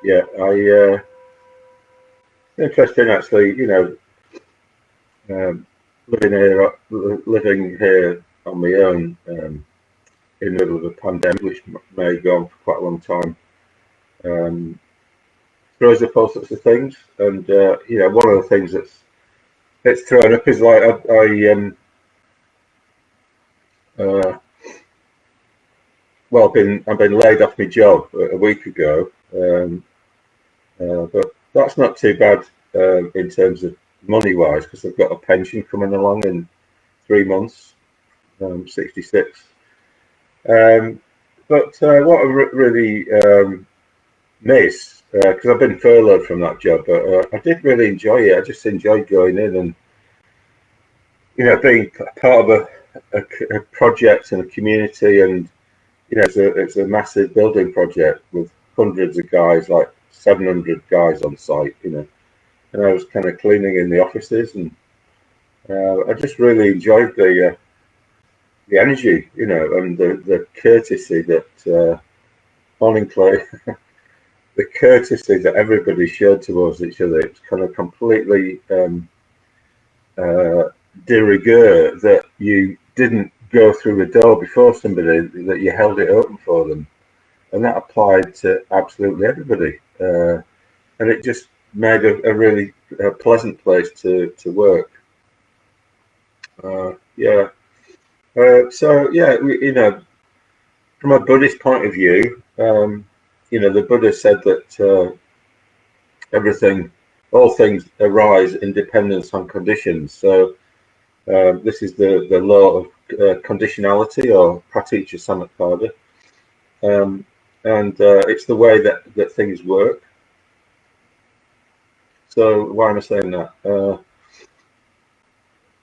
yeah. Interesting actually. Um, living here on my own in the middle of a pandemic, which may go on for quite a long time, um, throws up all sorts of things. And one of the things that's thrown up is like uh, well, I've been laid off my job a week ago, but that's not too bad in terms of money wise because I've got a pension coming along in 3 months, 66. Um, but what I really miss, because I've been furloughed from that job, but I did really enjoy it. I just enjoyed going in and being part of a project and a community, and it's a massive building project with hundreds of guys, like 700 guys on site, and I was kind of cleaning in the offices, and I just really enjoyed the energy, and the courtesy that morning Clay, the courtesy that everybody showed towards each other. It's kind of completely uh, de rigueur that you didn't go through the door before somebody, that you held it open for them, and that applied to absolutely everybody. And it just made a really pleasant place to work. Yeah. So yeah, from a Buddhist point of view, the Buddha said that everything, all things arise in dependence on conditions. So this is the law of conditionality, or praticca samuppada, and it's the way that things work. So why am I saying that?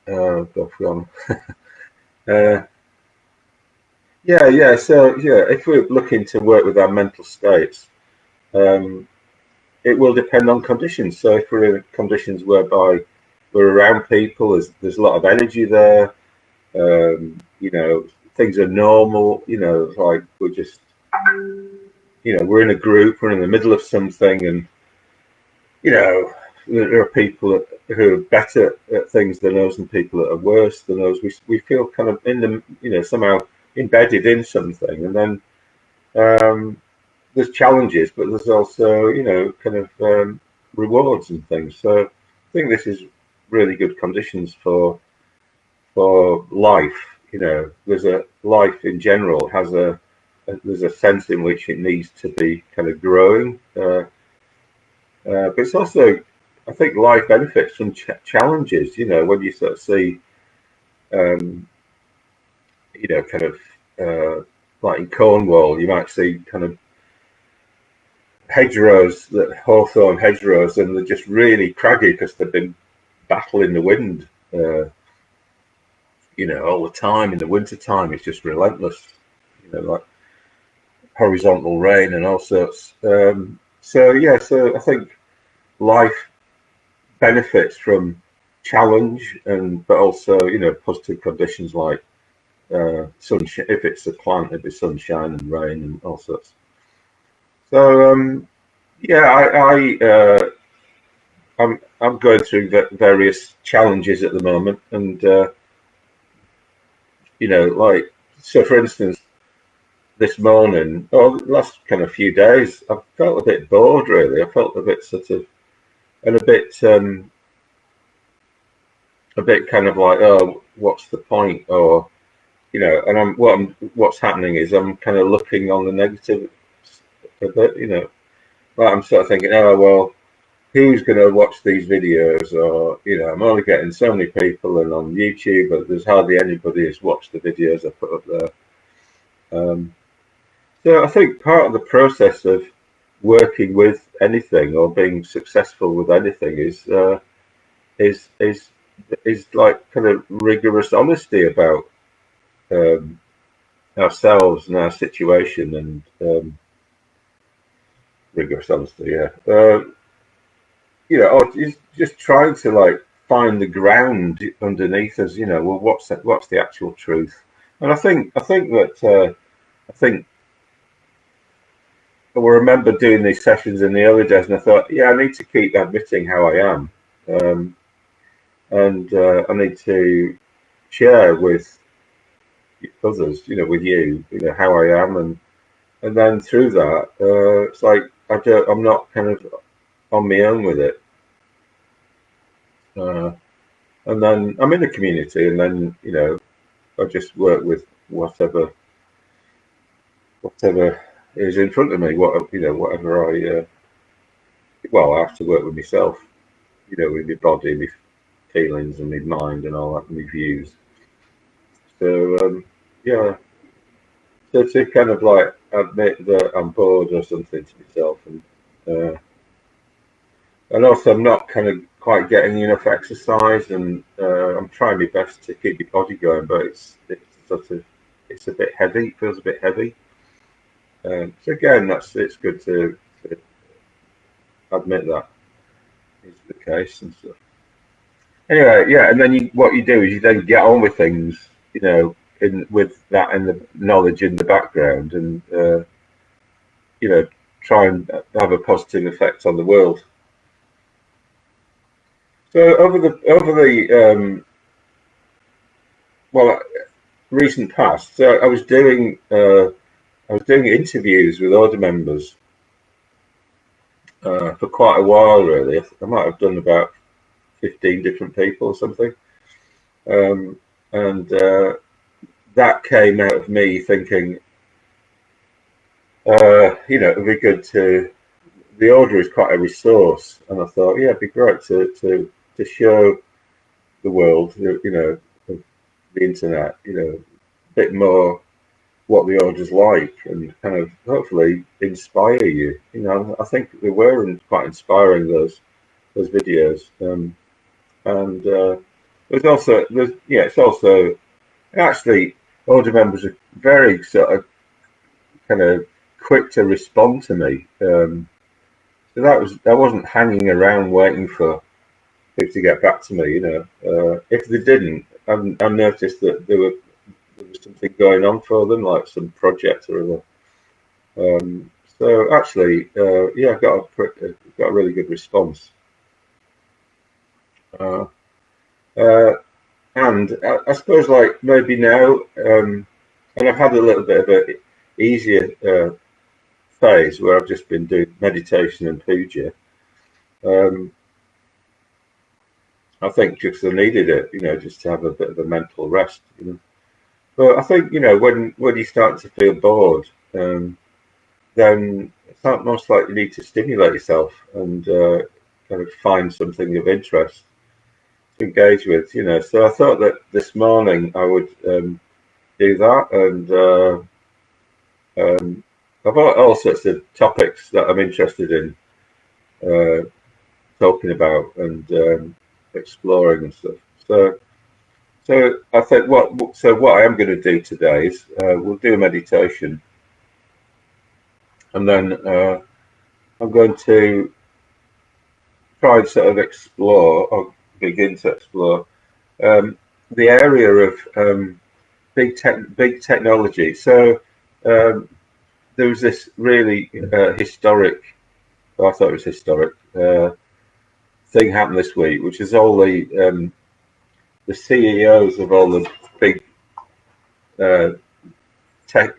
Off gone. Yeah. So yeah, if we're looking to work with our mental states, it will depend on conditions. So if we're in conditions whereby we're around people, there's a lot of energy there. Things are normal. Like we're just, we're in a group, we're in the middle of something, and there are people who are better at things than us, and people that are worse than us. We feel kind of in the, somehow embedded in something, and then there's challenges, but there's also, kind of rewards and things. So I think this is really good conditions for life. There's a life in general has there's a sense in which it needs to be kind of growing, but it's also, I think, life benefits from challenges. When you sort of see, kind of like in Cornwall, you might see kind of hedgerows, that hawthorn hedgerows, and they're just really craggy because they've been battling the wind, all the time. In the winter time, it's just relentless, like horizontal rain and all sorts. So I think life benefits from challenge, but also positive conditions like sunshine. If it's a plant, it'd be sunshine and rain and all sorts. So I'm going through various challenges at the moment, and like, so for instance, this morning, or the last kind of few days, I felt a bit bored. Really, I felt a bit sort of, and a bit kind of like, oh, what's the point? Or and what's happening is I'm kind of looking on the negative a bit. Like I'm sort of thinking, oh well, who's going to watch these videos? Or I'm only getting so many people, and on YouTube, but there's hardly anybody who's watched the videos I put up there. So I think part of the process of working with anything or being successful with anything is like kind of rigorous honesty about ourselves and our situation, and rigorous honesty, yeah. Or just trying to like find the ground underneath us. Well, what's the actual truth? And I think that remember doing these sessions in the early days, and I thought, yeah, I need to keep admitting how I am, and I need to share with others, with you, how I am, and then through that, it's like I'm not kind of on my own with it, and then I'm in the community, and then I just work with whatever is in front of me. Whatever I have to work with myself, with my body, my feelings, and my mind, and all that, and my views. So yeah, so to kind of like admit that I'm bored or something to myself, and also I'm not kind of quite getting enough exercise, and I'm trying my best to keep my body going, but it's a bit heavy. It feels a bit heavy. So again, it's good to admit that is the case and stuff. Anyway, yeah, and then what you do is you then get on with things, with that and the knowledge in the background, and try and have a positive effect on the world. So over the recent past, so I was doing interviews with order members for quite a while, really. I might have done about 15 different people or something, and that came out of me thinking, it would be good to. The order is quite a resource, and I thought, yeah, it'd be great to show the world, the internet, a bit more what the order's like, and kind of hopefully inspire you. I think they were quite inspiring, those videos, and it's also actually order members are very sort of kind of quick to respond to me. So I wasn't hanging around waiting for people to get back to me. If they didn't, I noticed that there was something going on for them, like some project or other. So actually, yeah, I got a really good response. And I suppose, like, maybe now, and I've had a little bit of a easier phase where I've just been doing meditation and puja. I think just I needed it, just to have a bit of a mental rest. But I think, when you start to feel bored, then it's not most likely you need to stimulate yourself and kind of find something of interest to engage with. So I thought that this morning I would do that, and I've got all sorts of topics that I'm interested in talking about and exploring and stuff. So I think what I am going to do today is we'll do a meditation, and then I'm going to try and sort of explore, or begin to explore, the area of big technology. So there was this really historic, I thought it was historic, thing happened this week, which is all the CEOs of all the big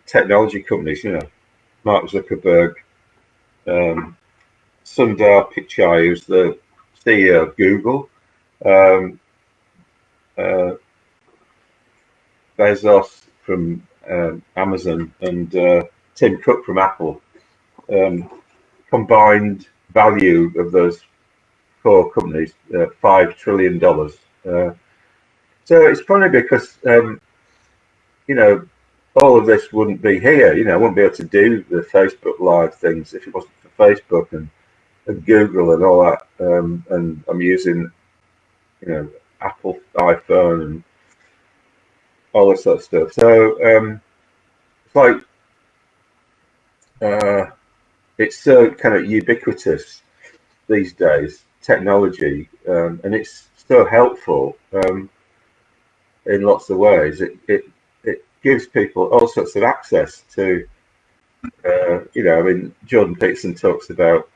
technology companies, Mark Zuckerberg, Sundar Pichai, who's the CEO of Google, Bezos from Amazon, and Tim Cook from Apple. Combined value of those four companies, $5 trillion. So it's funny because all of this wouldn't be here. I wouldn't be able to do the Facebook Live things if it wasn't for Facebook and Google and all that. And I'm using Apple iPhone and all this sort of stuff. So it's like it's so kind of ubiquitous these days, technology, and it's so helpful in lots of ways. It gives people all sorts of access to I mean, Jordan Peterson talks about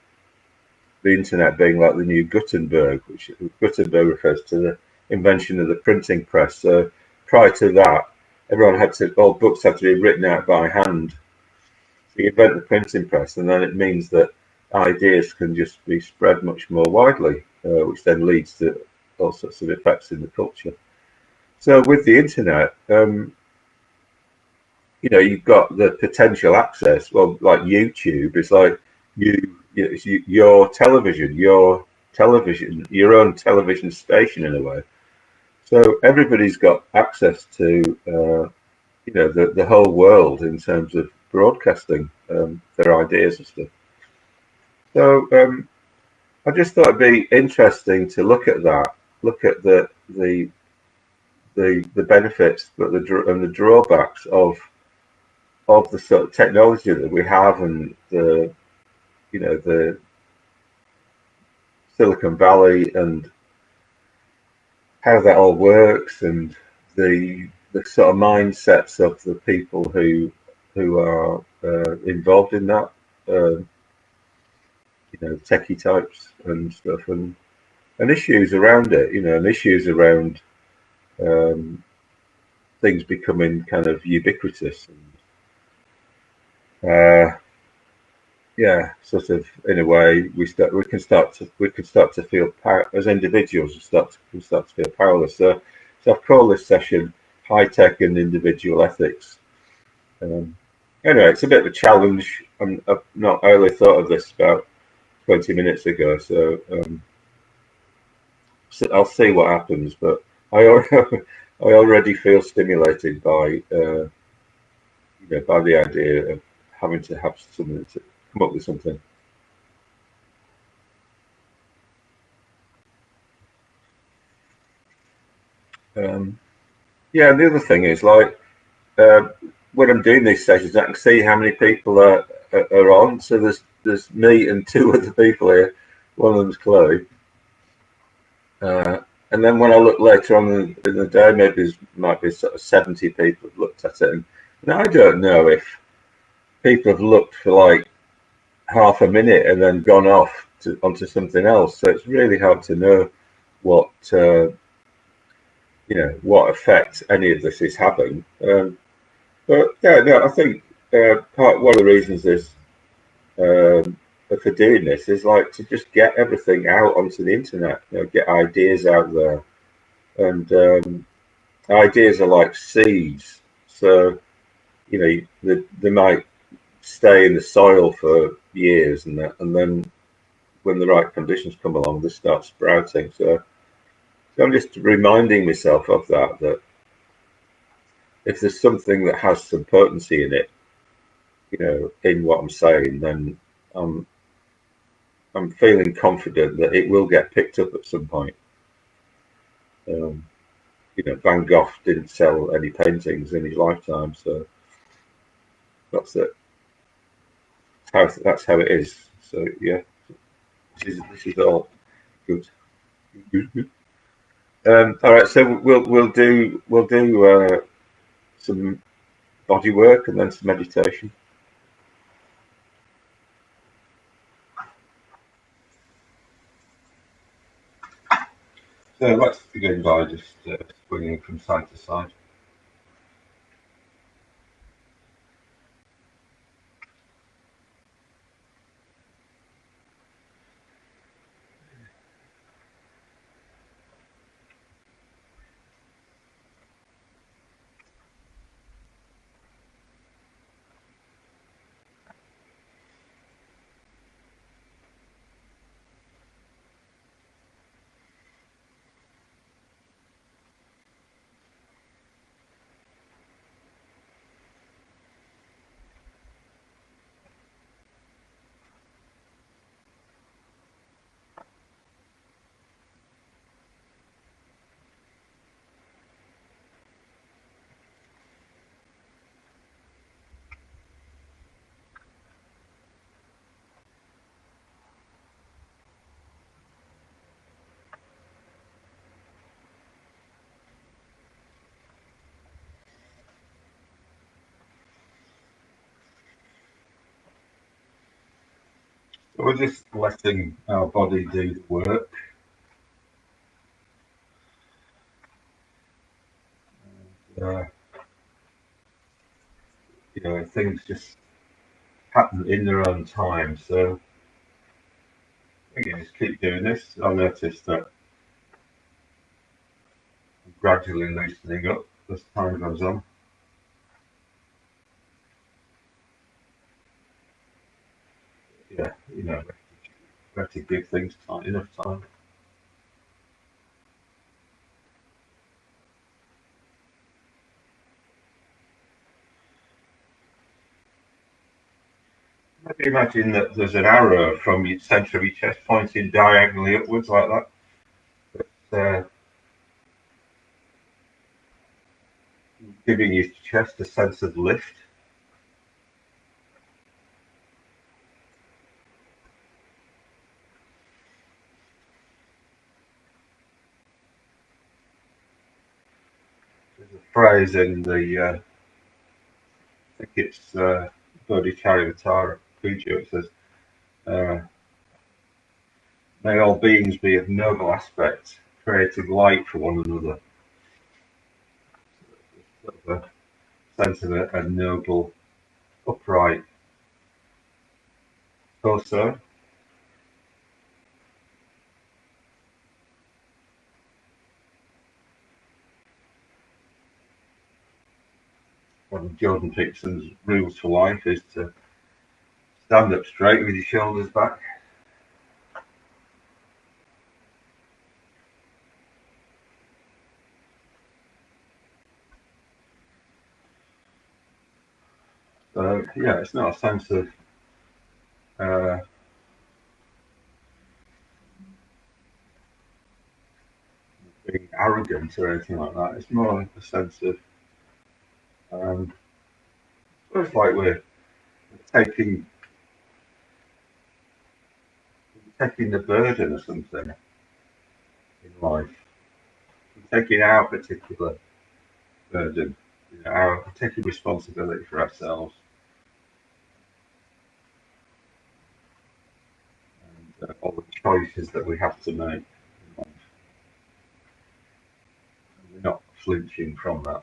the internet being like the new Gutenberg, which Gutenberg refers to the invention of the printing press. So prior to that, all books had to be written out by hand. So you invent the printing press, and then it means that ideas can just be spread much more widely, which then leads to all sorts of effects in the culture. So with the internet, you've got the potential access. Well, like YouTube is like your television, your own television station in a way. So everybody's got access to the whole world in terms of broadcasting their ideas and stuff. So I just thought it'd be interesting to look at that, look at the benefits, but the drawbacks of the sort of technology that we have, and the Silicon Valley, and how that all works, and the sort of mindsets of the people who are involved in that, techie types and stuff, and issues around it, and issues around things becoming kind of ubiquitous, and sort of in a way we can start to feel as individuals, we start to feel powerless. So I've called this session "High Tech and Individual Ethics." Anyway, it's a bit of a challenge. I only thought of this about 20 minutes ago, so I'll see what happens. But I already feel stimulated by by the idea of having to have something to come up with something. Yeah, and the other thing is, like, when I'm doing these sessions, I can see how many people are on. So there's me and two other people here. One of them's Chloe. And then when I look later on in the day, might be sort of 70 people have looked at it. And I don't know if people have looked for like half a minute and then gone off onto something else. So it's really hard to know what what effect any of this is having. But yeah, no, I think one of the reasons is for doing this is like to just get everything out onto the internet, get ideas out there, and ideas are like seeds. So they might stay in the soil for years, and then when the right conditions come along, they start sprouting. So I'm just reminding myself of that if there's something that has some potency in it, in what I'm saying, then I'm feeling confident that it will get picked up at some point. Van Gogh didn't sell any paintings in his lifetime, so that's it. That's how it is. So yeah, this is all good. All right, so we'll do some body work and then some meditation. So let's begin by just swinging from side to side. So we're just letting our body do the work. You know, things just happen in their own time. So we can just keep doing this. I'll notice that I'm gradually loosening up as time goes on. Yeah, you know, we have to give things enough time. Maybe imagine that there's an arrow from your centre of your chest pointing diagonally upwards like that. Giving your chest a sense of lift. There's a phrase in the, I think it's Bodhicharyavatara Puja. It says, may all beings be of noble aspect, creating light for one another. Sort of a sense of a noble, upright torso. One of Jordan Peterson's rules for life is to stand up straight with your shoulders back. So yeah, it's not a sense of being arrogant or anything like that. It's more a sense of it's like we're taking the burden of something in life. We're taking our particular burden, you know, taking responsibility for ourselves. And all the choices that we have to make in life. And we're not flinching from that.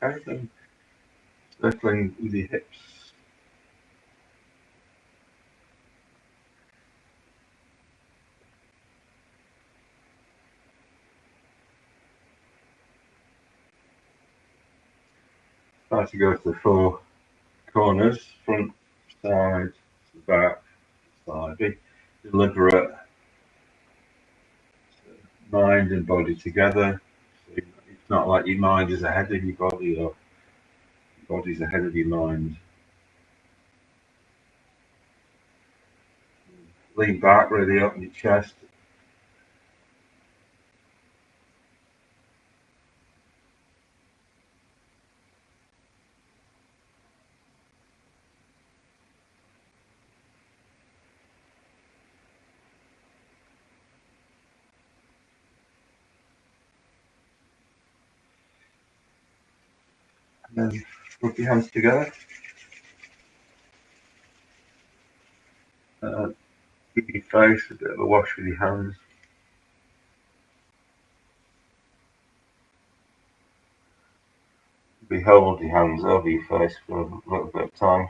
Okay, then circling with your hips. Try to go to the four corners, front, side, back, side. Be deliberate. Mind and body together. So it's not like your mind is ahead of your body or your body's ahead of your mind. Lean back, really open your chest. And then rub your hands together. Give your face a bit of a wash with your hands. Hold your hands over your face for a little bit of time.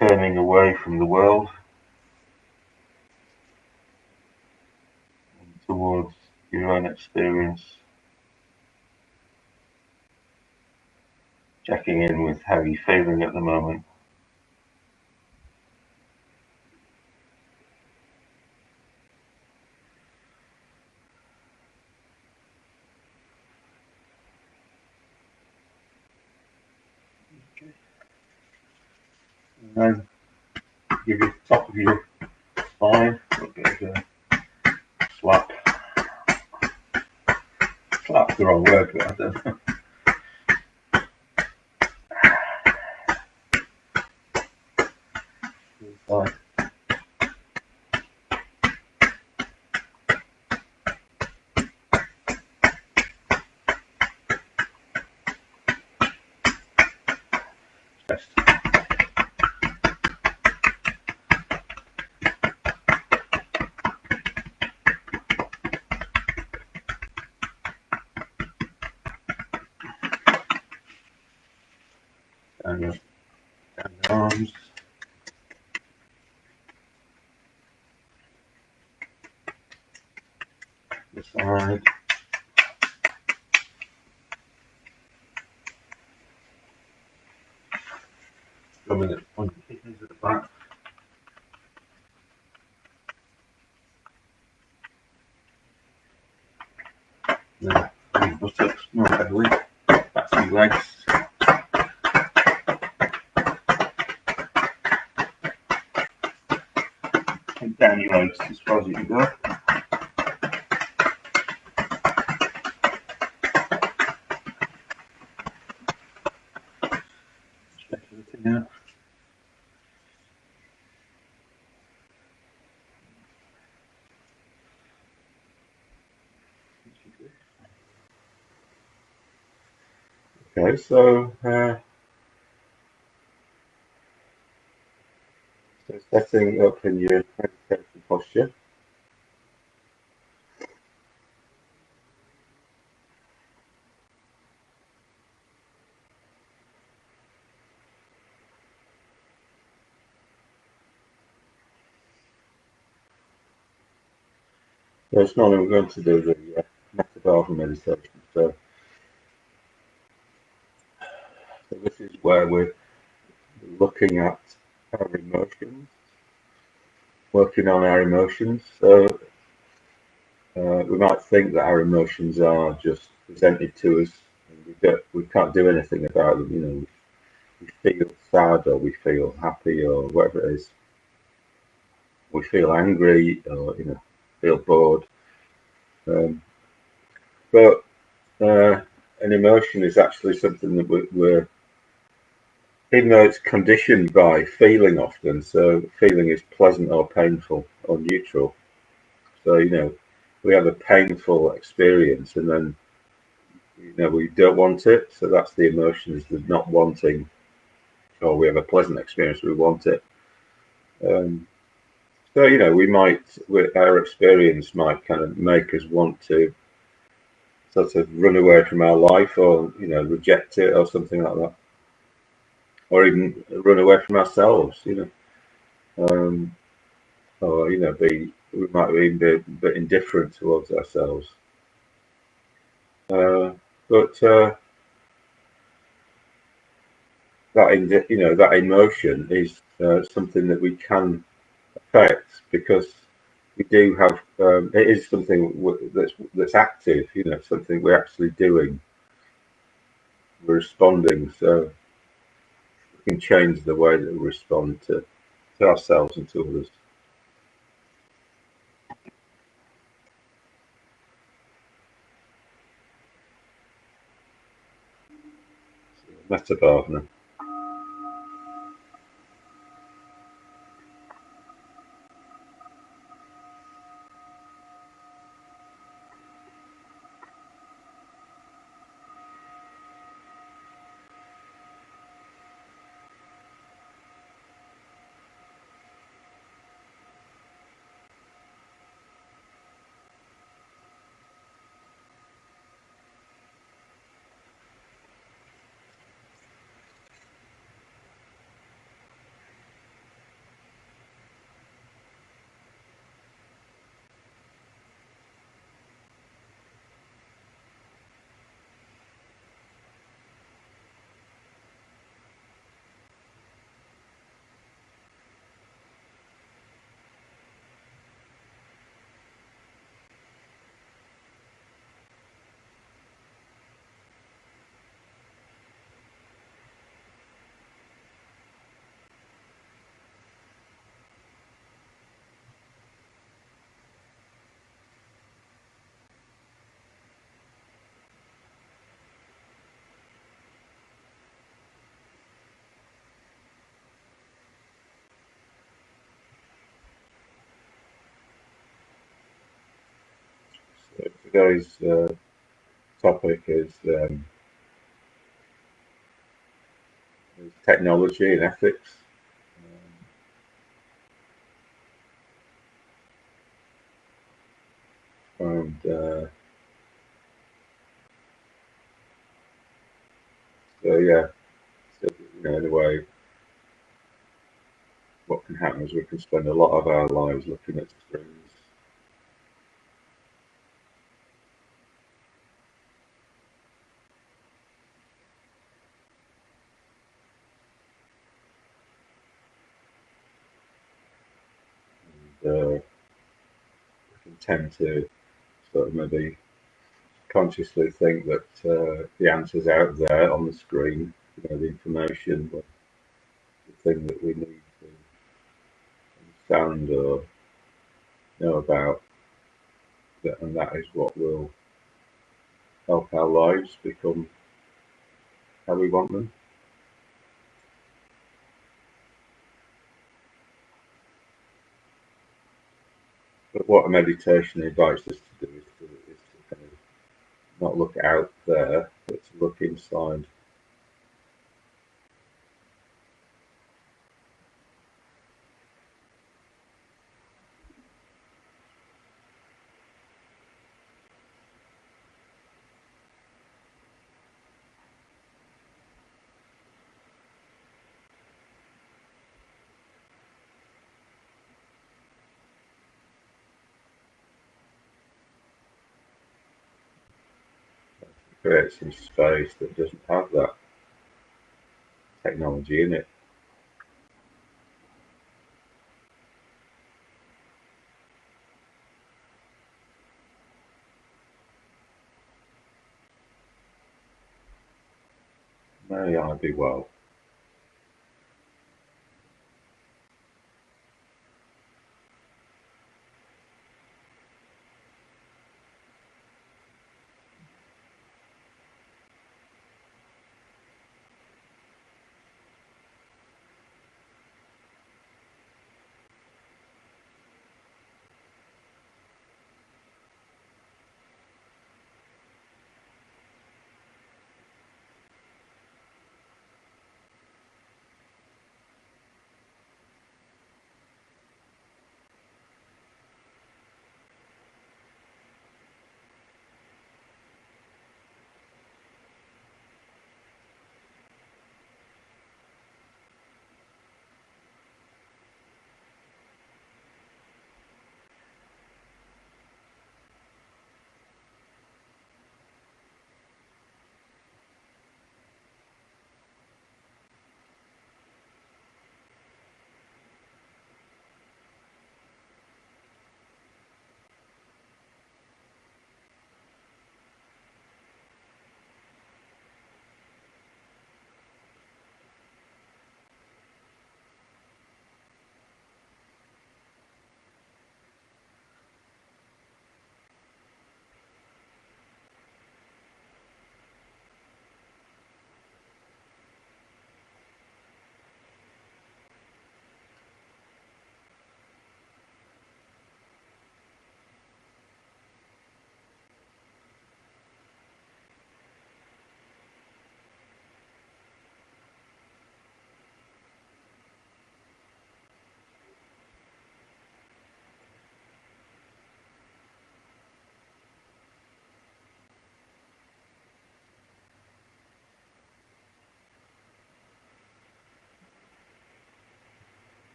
Turning away from the world and towards your own experience. Checking in with how you're feeling at the moment. And then give your top of your spine a bit of a slap. the wrong word, but I don't know. Like, and the arms. The side. Coming at on the kidneys at the back. Now, buttocks more heavily. Back to your legs. And down your legs as far as you can go. Stretch everything out. Okay, so setting up in your meditation posture. So this morning we're going to do the Metta Bhavana meditation. So this is where we're looking at our emotions, working on our emotions. So we might think that our emotions are just presented to us, and we can't do anything about them. You know, we feel sad or we feel happy or whatever it is. We feel angry or feel bored. But an emotion is actually something that we're even though it's conditioned by feeling often, so feeling is pleasant or painful or neutral. So, we have a painful experience and then, we don't want it. So that's the emotion, is the not wanting, or we have a pleasant experience, we want it. So, our experience might kind of make us want to sort of run away from our life or, reject it or something like that. Or even run away from ourselves, or we might even be a bit indifferent towards ourselves. But that emotion is something that we can affect, because we do have it is something that's active, something we're actually doing, we're responding. So we can change the way that we respond to ourselves and to others. Metta Bhavana. today's topic is technology and ethics. And so yeah, so, in a way, what can happen is we can spend a lot of our lives looking at screens. We can tend to sort of maybe consciously think that the answer's out there on the screen, the information, the thing that we need to understand or know about, and that is what will help our lives become how we want them. But what a meditation invites us to do is to kind of not look out there, but to look inside. Create some space that doesn't have that technology in it. May I be well.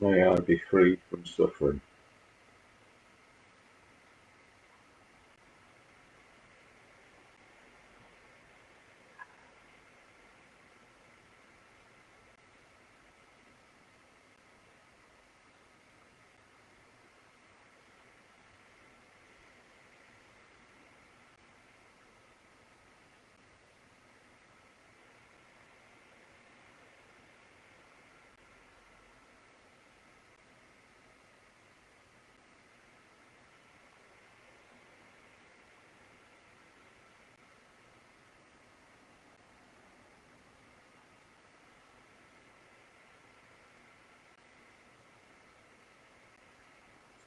May I be free from suffering.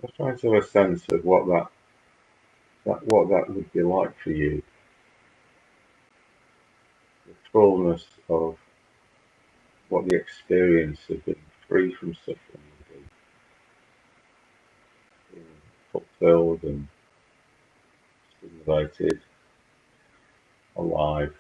I was trying to have a sense of what that would be like for you, the fullness of what the experience of being free from suffering would be, being fulfilled and stimulated, alive,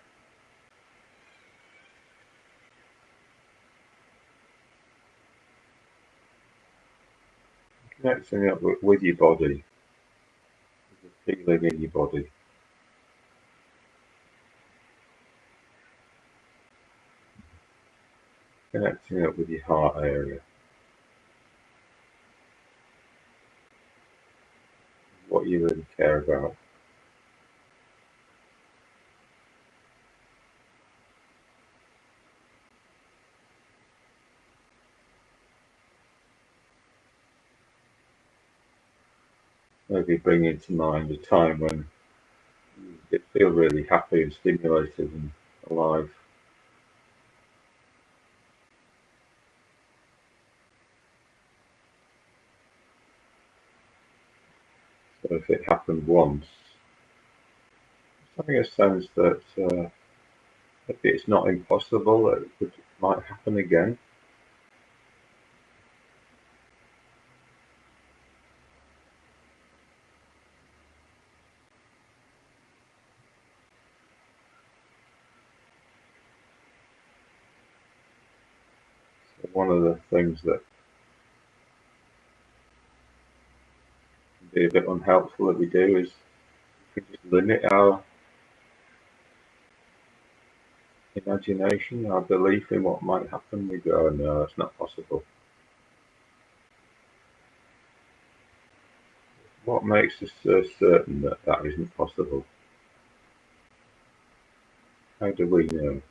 connecting up with your body, with the feeling in your body, connecting up with your heart area, what you really care about. Maybe bringing to mind a time when you did feel really happy and stimulated and alive. So if it happened once, having a sense that if it's not impossible, it might happen again. So one of the things that can be a bit unhelpful that we do is we just limit our imagination, our belief in what might happen. We go, oh, no, that's not possible. What makes us so certain that that isn't possible? How do we know?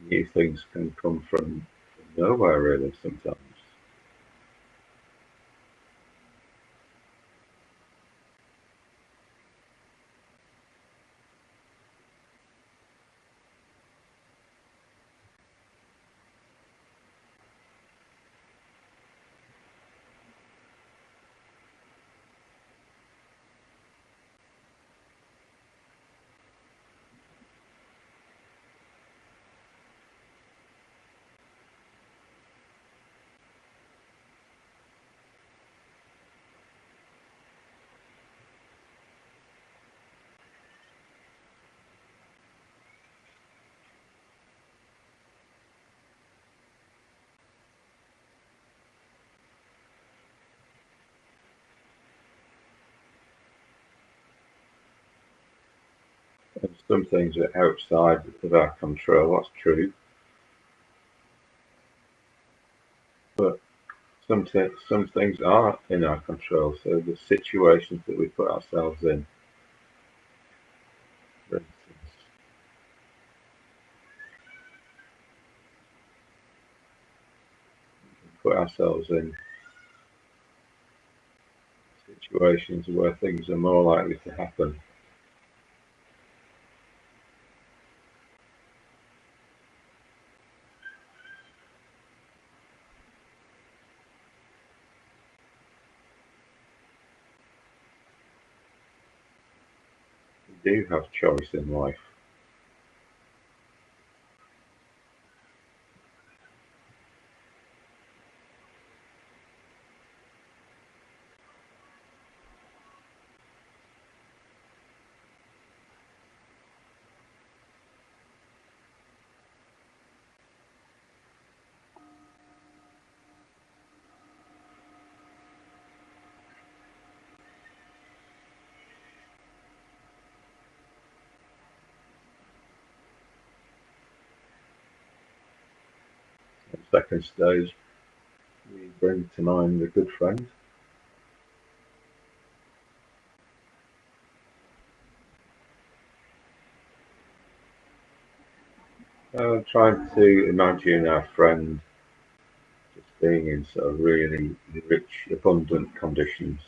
New things can come from nowhere, really, sometimes. And some things are outside of our control, that's true. But some things are in our control. So the situations that we put ourselves in, for instance, put ourselves in situations where things are more likely to happen. We do have choice in life. At the second stage, we bring to mind a good friend. Trying to imagine our friend just being in sort of really rich, abundant conditions.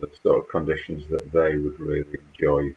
the sort of conditions that they would really enjoy.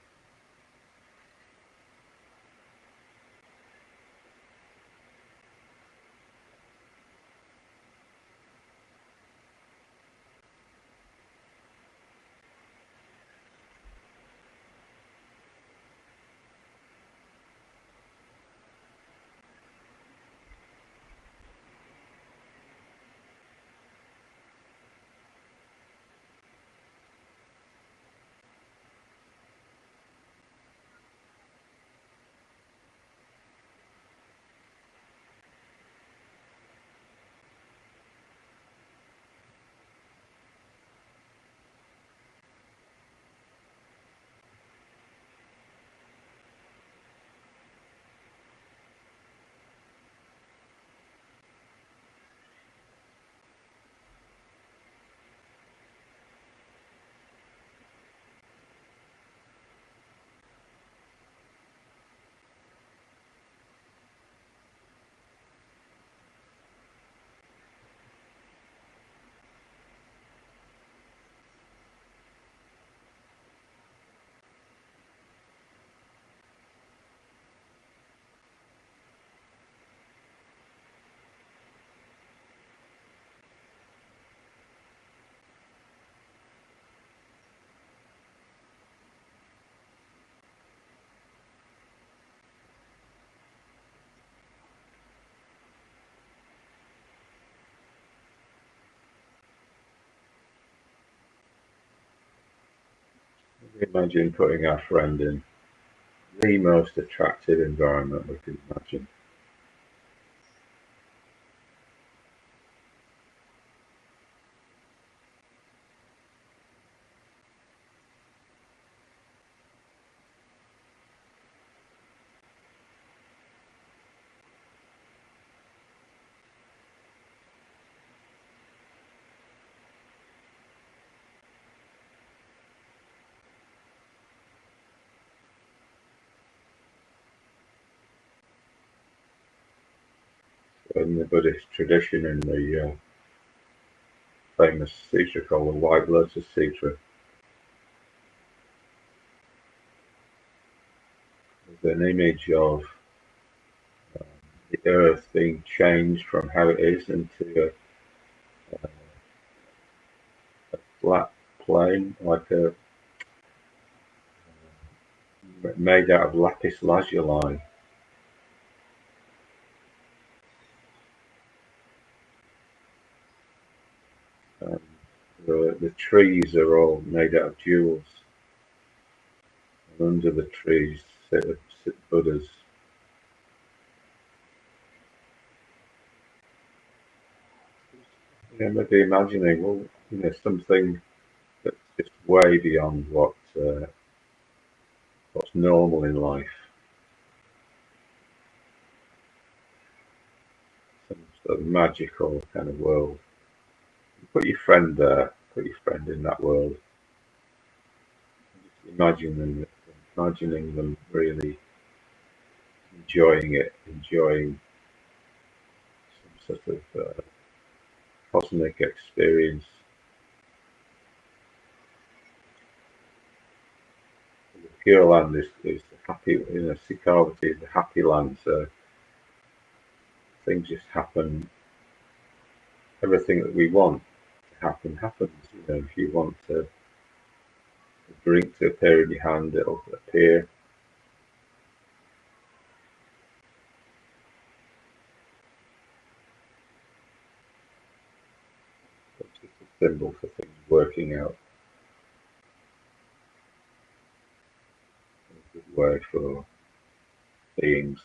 Imagine putting our friend in the most attractive environment we could imagine. In the Buddhist tradition, in the famous sutra called the White Lotus Sutra, there's an image of the earth being changed from how it is into a flat plane, like a made out of lapis lazuli. Um, the trees are all made out of jewels, and under the trees sit Buddhas. Maybe imagining, well, something that's just way beyond what's normal in life. Some sort of magical kind of world. Put your friend there. Put your friend in that world. Just imagining them really enjoying it, enjoying some sort of cosmic experience. The Pure Land is the happy, Sikhavati is the happy land, so things just happen. Everything that we want to happen happens. If you want a drink to appear in your hand, it'll appear. It's just a symbol for things working out. A good word for beings.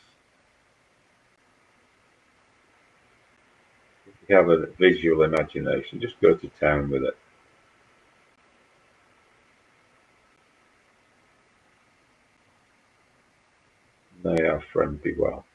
If you have a visual imagination, just go to town with it. May our friend be well.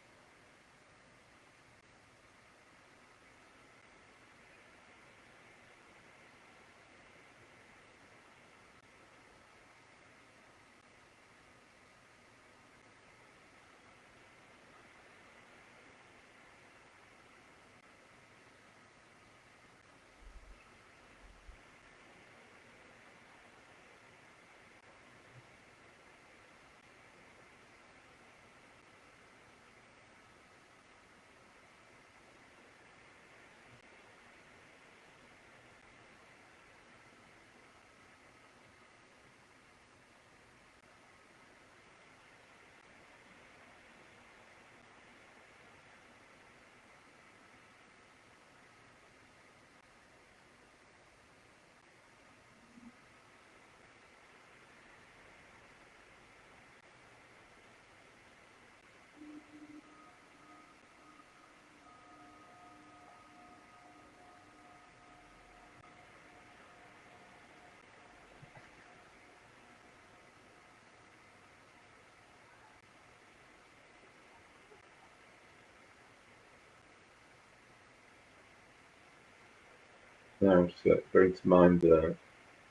now bring to mind a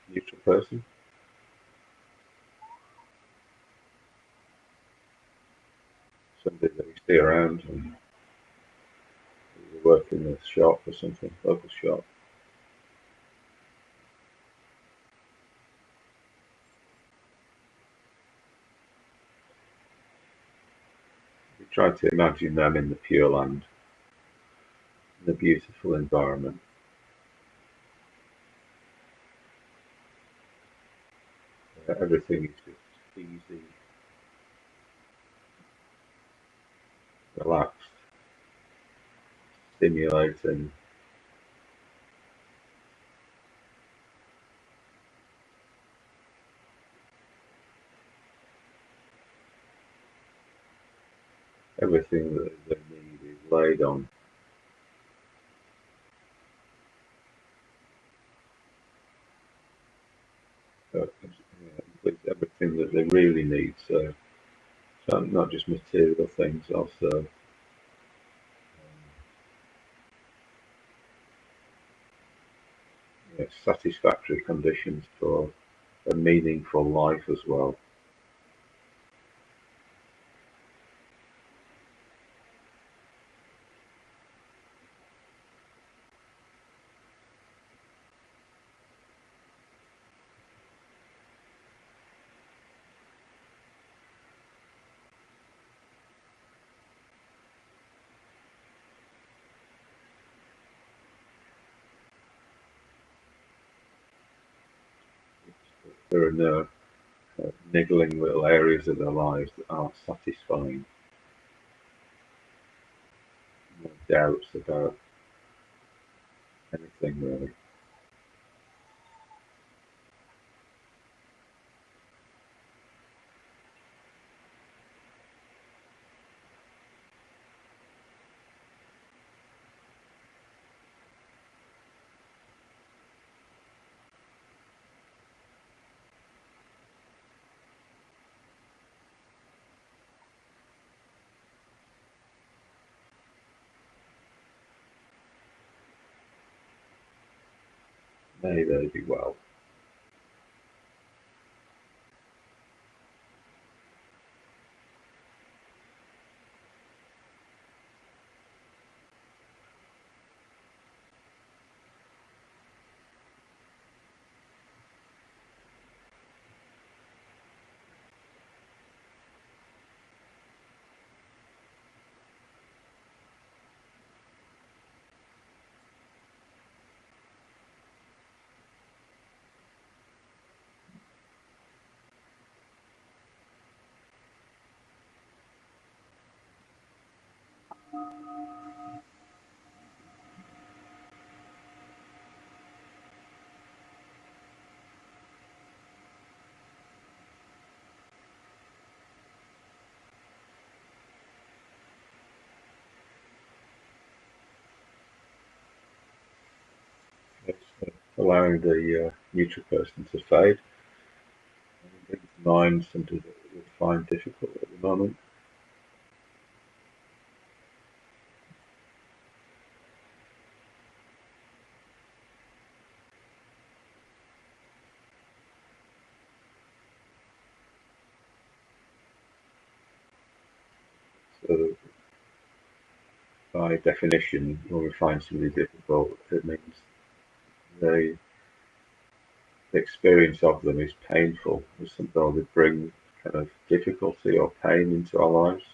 neutral person, somebody that you see around and you work in a shop or something, local shop. You try to imagine them in the Pure Land, in a beautiful environment. Everything is just easy, relaxed, stimulating. Everything that they need is laid on. With everything that they really need. So not just material things, also satisfactory conditions for a meaningful life as well. There are no niggling little areas of their lives that aren't satisfying. No doubts about anything really. May they be well. It's allowing the neutral person to fade. And bring to mind something that we would find difficult at the moment. So by definition, when we find somebody difficult, it means the experience of them is painful. It's something that they bring kind of difficulty or pain into our lives.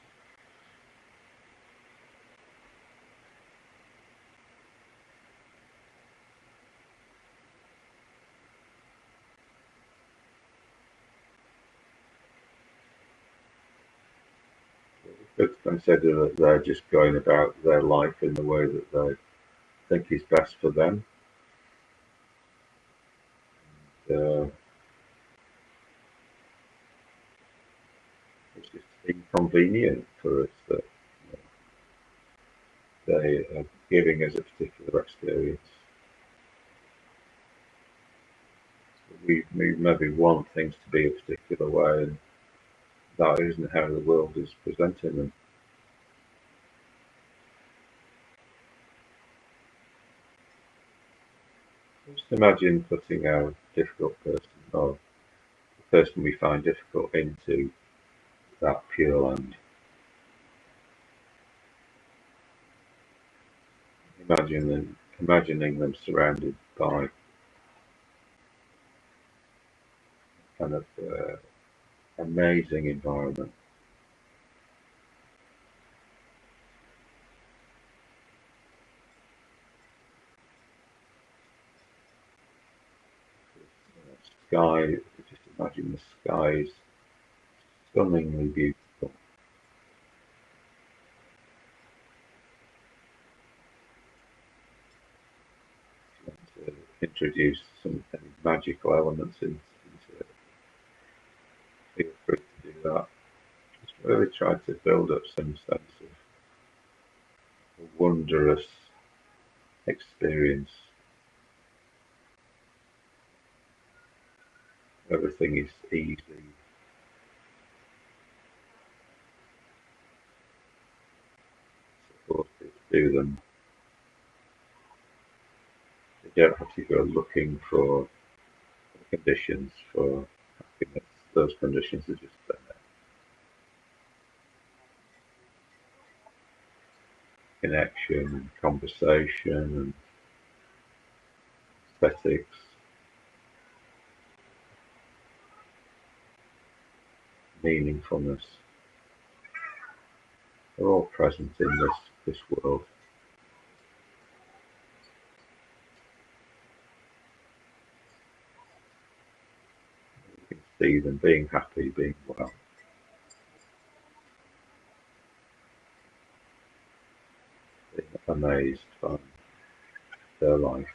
Could consider that they're just going about their life in the way that they think is best for them. Uh, it's just inconvenient for us that they are giving us a particular experience. We maybe want things to be a particular way, and that isn't how the world is presenting them. Just imagine putting a difficult person or the person we find difficult into that Pure Land. Imagining them surrounded by kind of amazing environment. Sky, just imagine the skies stunningly beautiful. To introduce some magical elements into it, feel free to do that. Just really try to build up some sense of a wondrous experience. Everything is easy. Supported. Do them. You don't have to go looking for conditions for happiness. Those conditions are just there. Connection and conversation and aesthetics, meaningfulness. They're all present in this world. You can see them being happy, being well. Being amazed by their life.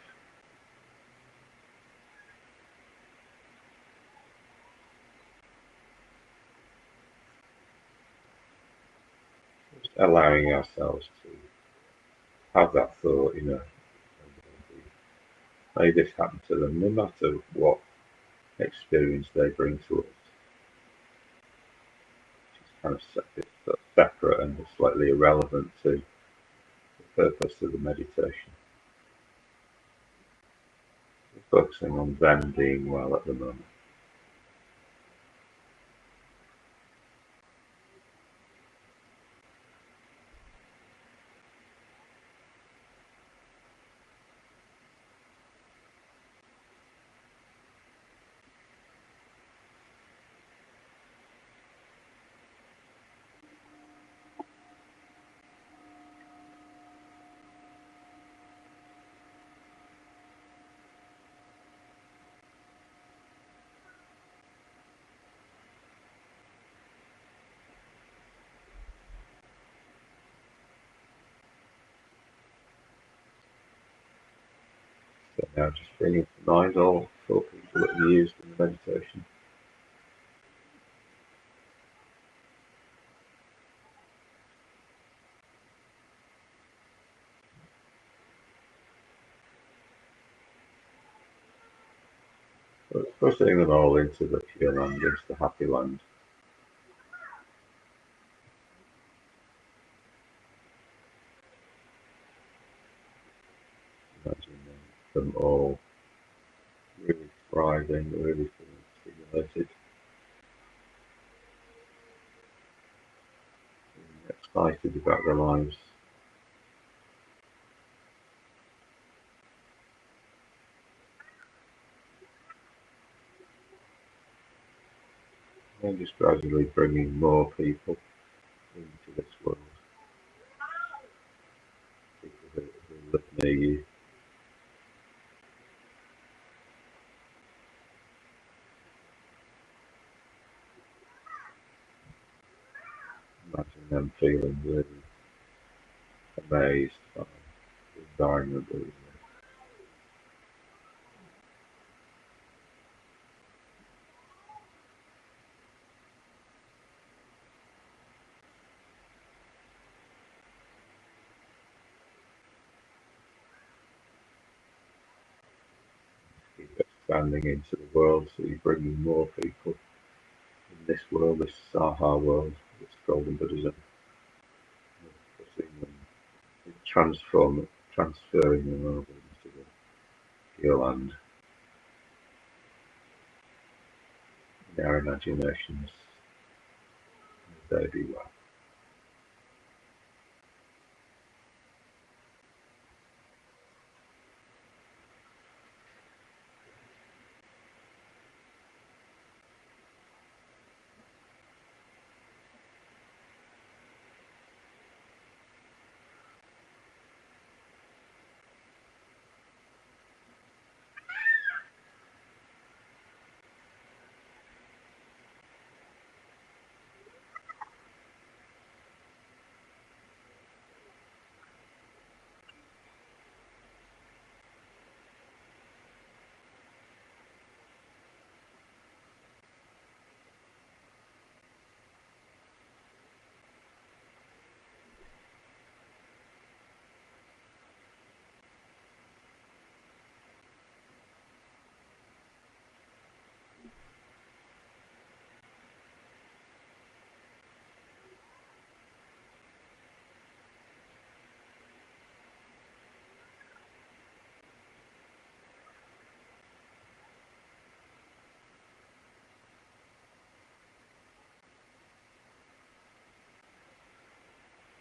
Just allowing ourselves to have that thought, may this happen to them, no matter what experience they bring to us. It's kind of separate and slightly irrelevant to the purpose of the meditation. We're focusing on them being well at the moment. So now just bringing to mind all 4 people that we used in the meditation. Pushing them all into the Pure Land, into the Happy Land. Imagine them all really thriving, really feeling stimulated, excited about their lives. And just gradually bringing more people into this world. People who live near you. Imagine them feeling really amazed by the environment that we live. Keep expanding into the world, so you're bringing more people in this world, this Saha world, this Golden Buddhism, putting them, transferring them over into the your land. In our imaginations, they be well.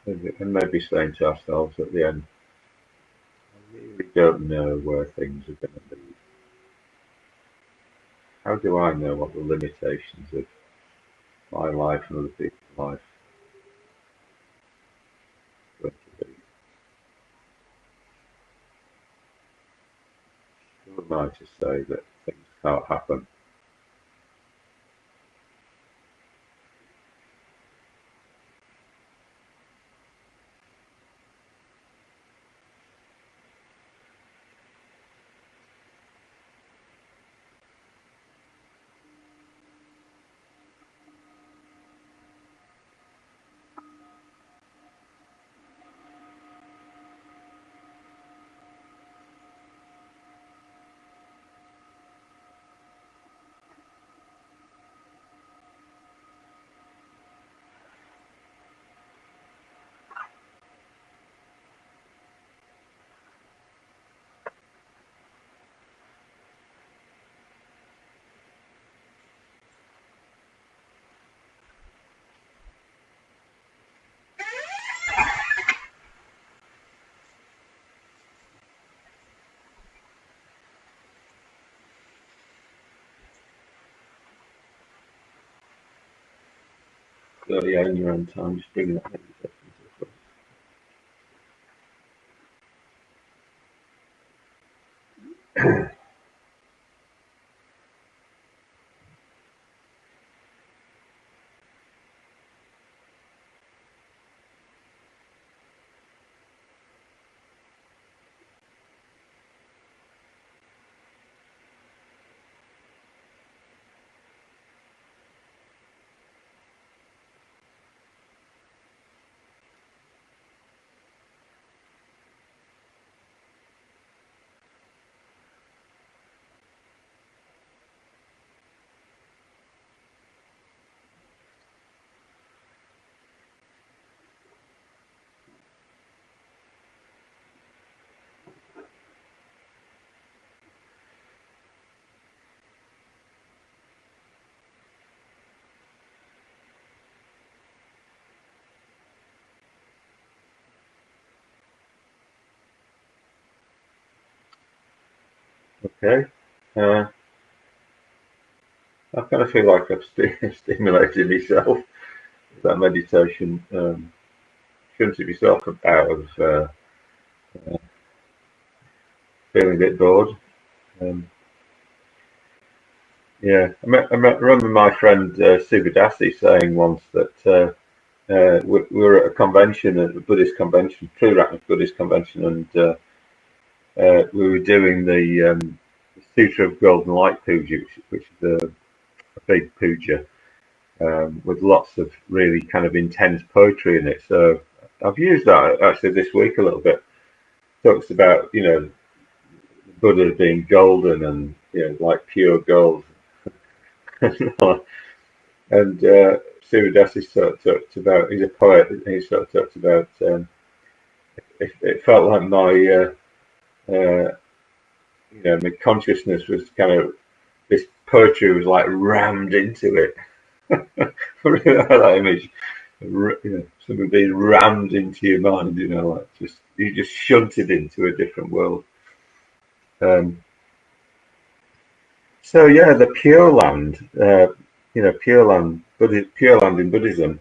And maybe saying to ourselves at the end, I really don't know where things are going to lead. How do I know what the limitations of my life and other people's life are going to be? Who am I to say that things can't happen? So yeah, in your own time, just bring that meditation to the front. Okay. I kind of feel like I've stimulated myself with that meditation. Shunted myself out of feeling a bit bored. Um, yeah, I remember my friend Subadasi saying once that we were at a convention, at a Buddhist convention, True Ratner Buddhist convention, and we were doing the Sutra of Golden Light Puja, which is a big puja with lots of really kind of intense poetry in it. So I've used that actually this week a little bit. Talks about Buddha being golden and like pure gold, and Sivadasi sort of talked about. He's a poet. And he sort of talked about. It felt like my you know, my consciousness was kind of, this poetry was like rammed into it. I really like that image. You know, something being rammed into your mind. You know, like just you just shunted into a different world. Um, so yeah, the Pure Land, you know, Pure Land, Pure Land in Buddhism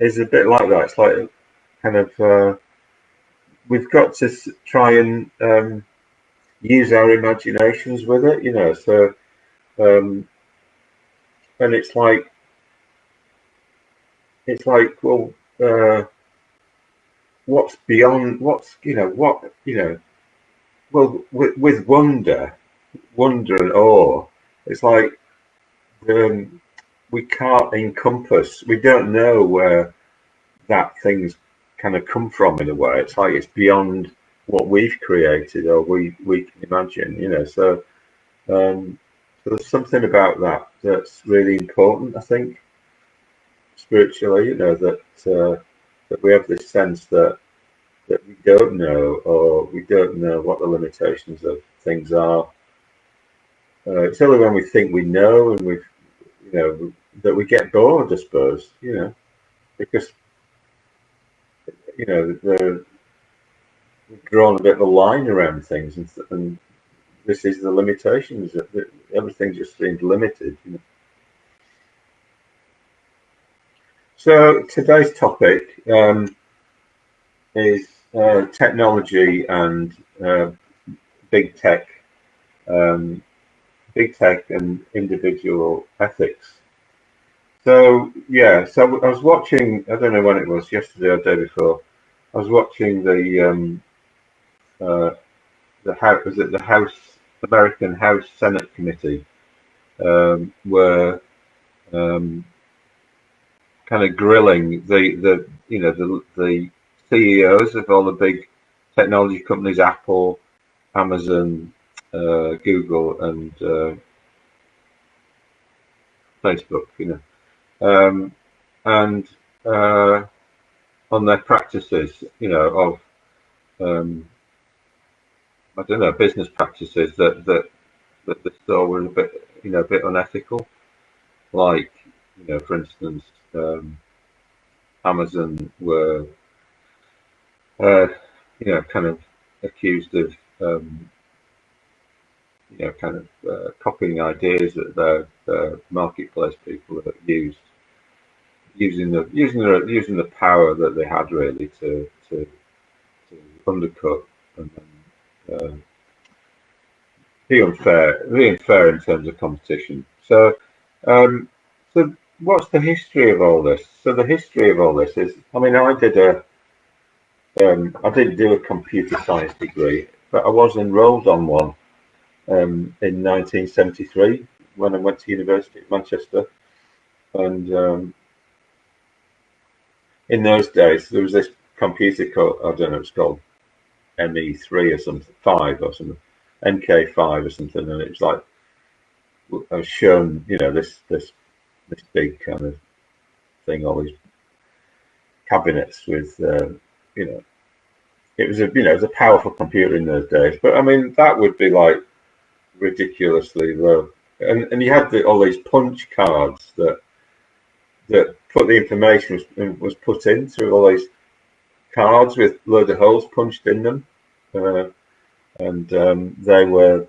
is a bit like that. It's like kind of we've got to try and use our imaginations with it, you know. So um, and it's like well, what's beyond? What's you know what you know? Well, with wonder and awe, it's like um, we can't encompass. We don't know where that thing's kind of come from in a way. It's like it's beyond what we've created or we can imagine, you know. So there's something about that that's really important, I think, spiritually, you know, that we have this sense that we don't know, or we don't know what the limitations of things are. It's only when we think we know and we've, you know, that we get bored, I suppose, you know, because, you know, we've drawn a bit of a line around things, and this is the limitations. That everything just seems limited, you know. So today's topic is technology and big tech, um, big tech and individual ethics. So yeah, so I was watching. I don't know when it was, yesterday or the day before. I was watching uh, the House, was it the House American House Senate Committee, were um, kind of grilling the you know the CEOs of all the big technology companies, Apple, Amazon, Google, and Facebook, you know, and on their practices, you know, of I don't know, business practices that they saw were a bit, you know, a bit unethical. Like, you know, for instance, Amazon were, uh, you know, kind of accused of, you know, kind of copying ideas that their marketplace people have used, using the power that they had really to undercut and be unfair in terms of competition. So, um, so what's the history of all this? So the history of all this is, I mean, I didn't do a computer science degree, but I was enrolled on one in 1973 when I went to University of Manchester, and in those days there was this computer called, I don't know, it's called ME3 or something, 5 or something, MK5 or something, and it was like I was shown, you know, this big kind of thing, all these cabinets with, you know, it was a, you know, it was a powerful computer in those days. But I mean, that would be like ridiculously low, and you had all these punch cards that put the information was put in through all these cards with loads of holes punched in them, and they were.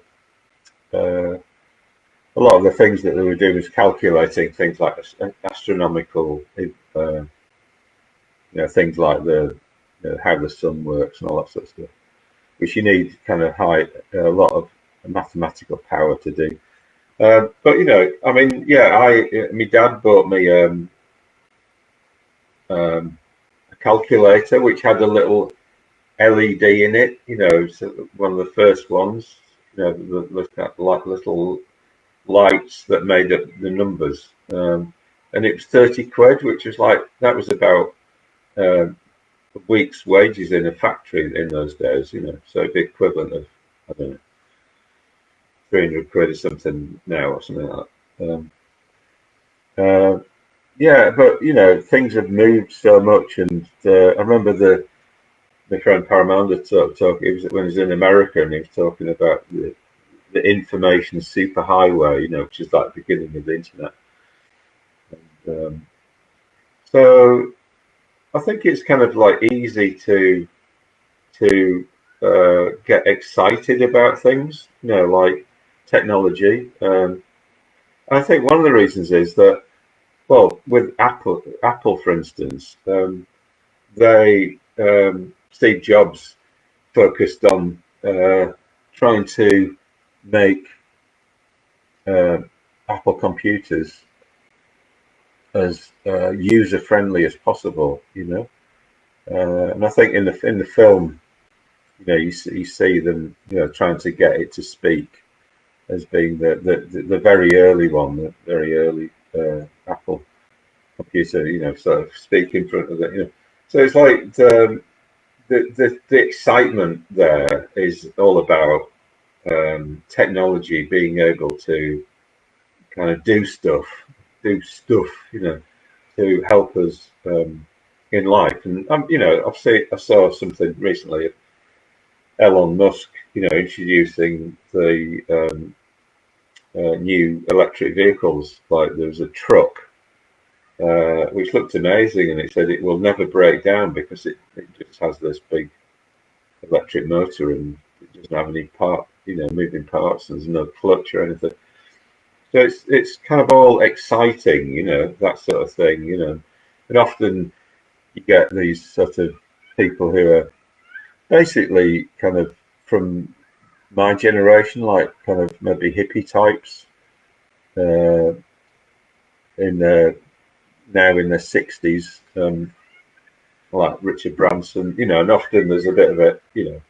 A lot of the things that they were doing was calculating things like astronomical, you know, things like how the sun works and all that sort of stuff, which you need kind of a lot of mathematical power to do. But you know, I mean, yeah, my dad bought me a calculator which had a little LED in it. You know, so one of the first ones. You know, like little lights that made up the numbers, and it was 30 quid, which was like, that was about a week's wages in a factory in those days, you know, so the equivalent of, I don't know, 300 quid or something now, or something like that. Yeah, but you know, things have moved so much, and I remember my friend Paramount talk. It was when he was in America, and he was talking about the information superhighway, which is like the beginning of the internet. And, so I think it's kind of like easy to get excited about things, like technology. I think one of the reasons is that, well, with Apple, for instance, they Steve Jobs focused on trying to make Apple computers as user friendly as possible, and I think in the film, you see them, trying to get it to speak as being the very early one, the very early Apple computer, sort of speak in front of it, So it's like the excitement there is all about technology being able to kind of do stuff, to help us in life. And I saw something recently of Elon Musk, introducing the new electric vehicles. Like there was a truck which looked amazing, and it said it will never break down because it just has this big electric motor and it doesn't have any moving parts, and there's no clutch or anything. So it's kind of all exciting, that sort of thing, and often you get these sort of people who are basically kind of from my generation, like kind of maybe hippie types, in their now in their 60s, like Richard Branson, and often there's a bit of a,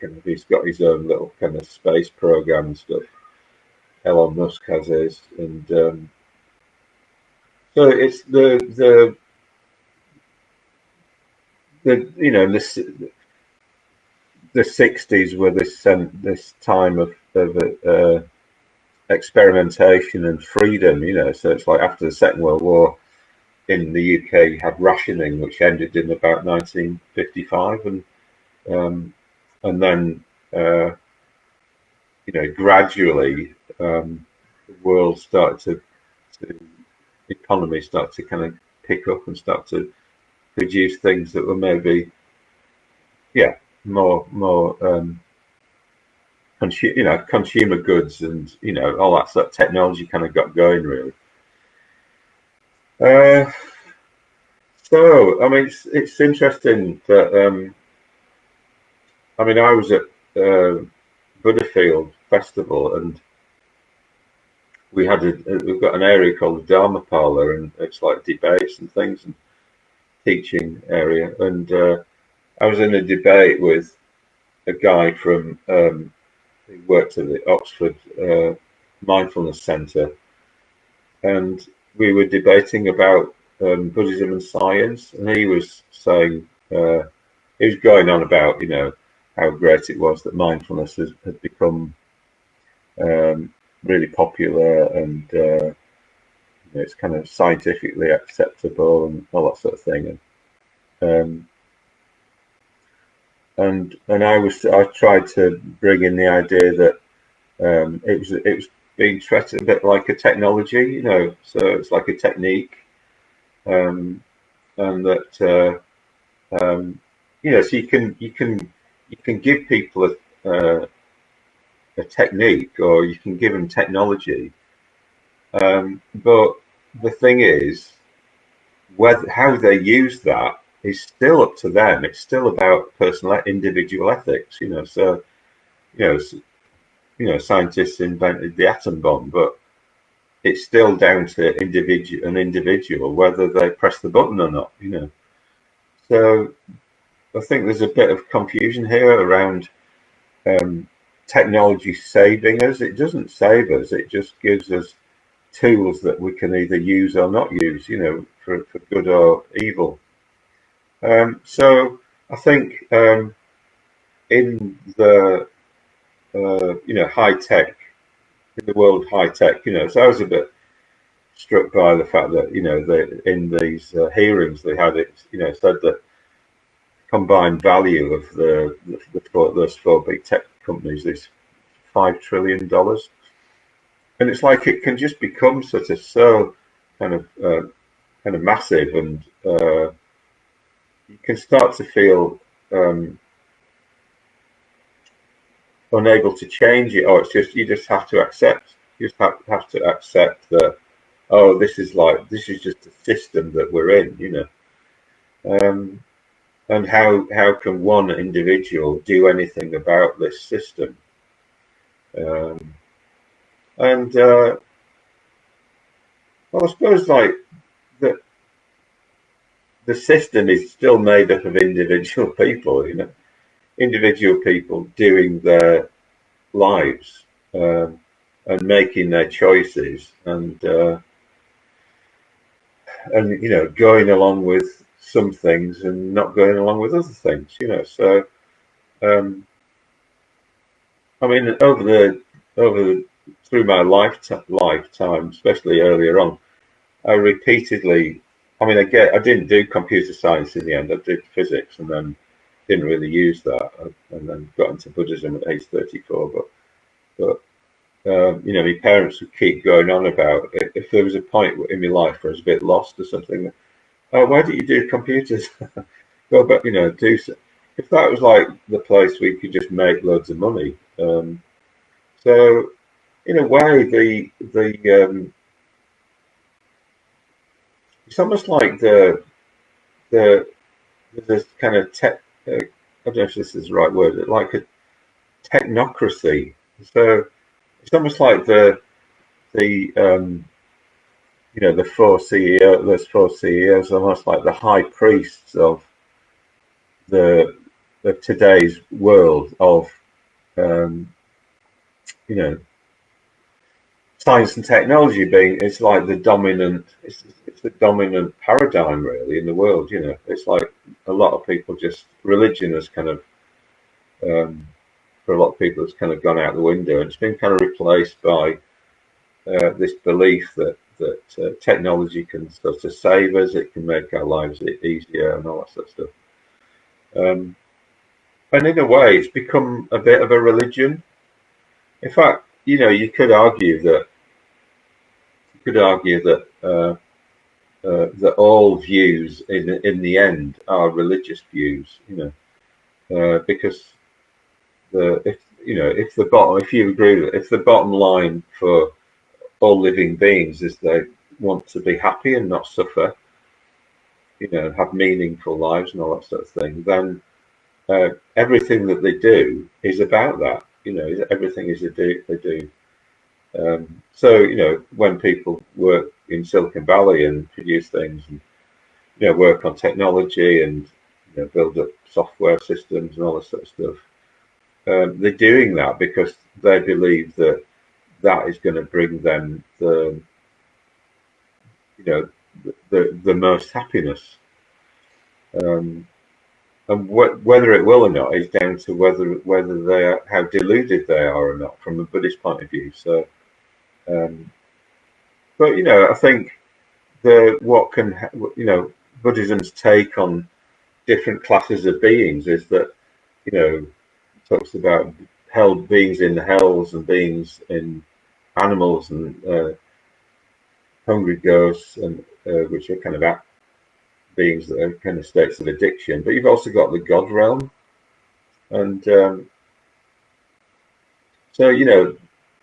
kind of, he's got his own little kind of space program and stuff. Elon Musk has his, and so it's the the 60s were this time of experimentation and freedom, So it's like after the Second World War in the UK, you had rationing, which ended in about 1955, and then gradually the world started the economy started to kind of pick up and start to produce things that were maybe more consumer goods, and all that sort of technology kind of got going really. So I mean, it's interesting that I mean, I was at Butterfield Festival, and we've got an area called the Dharma Parlour, and it's like debates and things and teaching area. And I was in a debate with a guy from who worked at the Oxford Mindfulness Centre, and we were debating about Buddhism and science, and he was saying he was going on about how great it was that mindfulness had become really popular, and it's kind of scientifically acceptable and all that sort of thing. And I tried to bring in the idea that it was being treated a bit like a technology, so it's like a technique, and that so you can give people a technique, or you can give them technology, but the thing is, how they use that is still up to them. It's still about personal, individual ethics, So, scientists invented the atom bomb, but it's still down to an individual whether they press the button or not, So I think there's a bit of confusion here around technology saving us. It doesn't save us. It just gives us tools that we can either use or not use, for good or evil. So I think in the high tech, in the world of high tech, so I was a bit struck by the fact that in these hearings they had it, said that combined value of those four big tech companies is $5 trillion. and it's like it can just become sort of so kind of massive, and you can start to feel unable to change it, or it's just you just have to accept. You just have to accept that, oh, this is just a system that we're in, you know. And how can one individual do anything about this system? And well, I suppose like the system is still made up of individual people, you know, individual people doing their lives, and making their choices, and you know, going along with some things and not going along with other things, you know. So I mean, through my lifetime, especially earlier on, I repeatedly, I mean, I didn't do computer science in the end. I did physics, and then didn't really use that, and then got into Buddhism at age 34. But you know, my parents would keep going on about it. If there was a point in my life where I was a bit lost or something, oh, why don't you do computers? Go back, you know, do so. If that was like the place where you could just make loads of money. So in a way, it's almost like there's this kind of tech. I don't know if this is the right word. Like a technocracy. So it's almost like you know, the four CEO. There's four CEOs, almost like the high priests of today's world of you know, science and technology being, it's like the dominant, it's the dominant paradigm really in the world. You know, it's like a lot of people just, religion has kind of for a lot of people it's kind of gone out the window, and it's been kind of replaced by this belief that technology can sort of save us, it can make our lives easier and all that sort of stuff. And in a way, it's become a bit of a religion. In fact, you know, you could argue that that all views in the end are religious views. You know, because if you agree that if the bottom line for all living beings is they want to be happy and not suffer, you know, have meaningful lives and all that sort of thing, then everything that they do is about that. You know, everything is they do. So you know, when people work in Silicon Valley and produce things, and you know, work on technology and you know, build up software systems and all this sort of stuff, they're doing that because they believe that that is going to bring them the most happiness. And whether it will or not is down to whether they are, how deluded they are or not from a Buddhist point of view. So, but you know, I think Buddhism's take on different classes of beings is that, you know, talks about beings in the hells and beings in animals and hungry ghosts, and which are kind of beings that are kind of states of addiction. But you've also got the God realm, and so you know,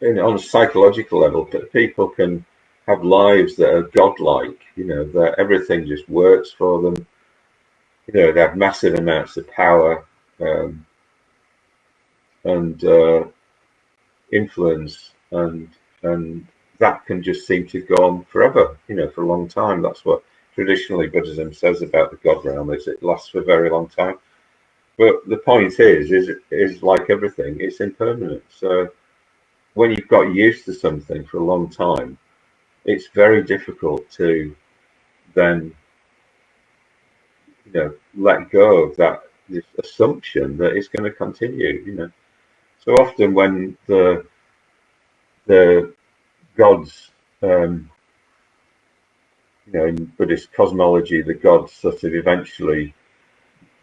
on a psychological level, people can have lives that are godlike. You know, that everything just works for them. You know, they have massive amounts of power and influence, and that can just seem to go on forever. You know, for a long time. That's what traditionally Buddhism says about the God realm, is it lasts for a very long time. But the point is like everything, it's impermanent. So when you've got used to something for a long time, it's very difficult to then, you know, let go of this assumption that it's going to continue. You know, so often when the gods, you know, in Buddhist cosmology, the gods sort of eventually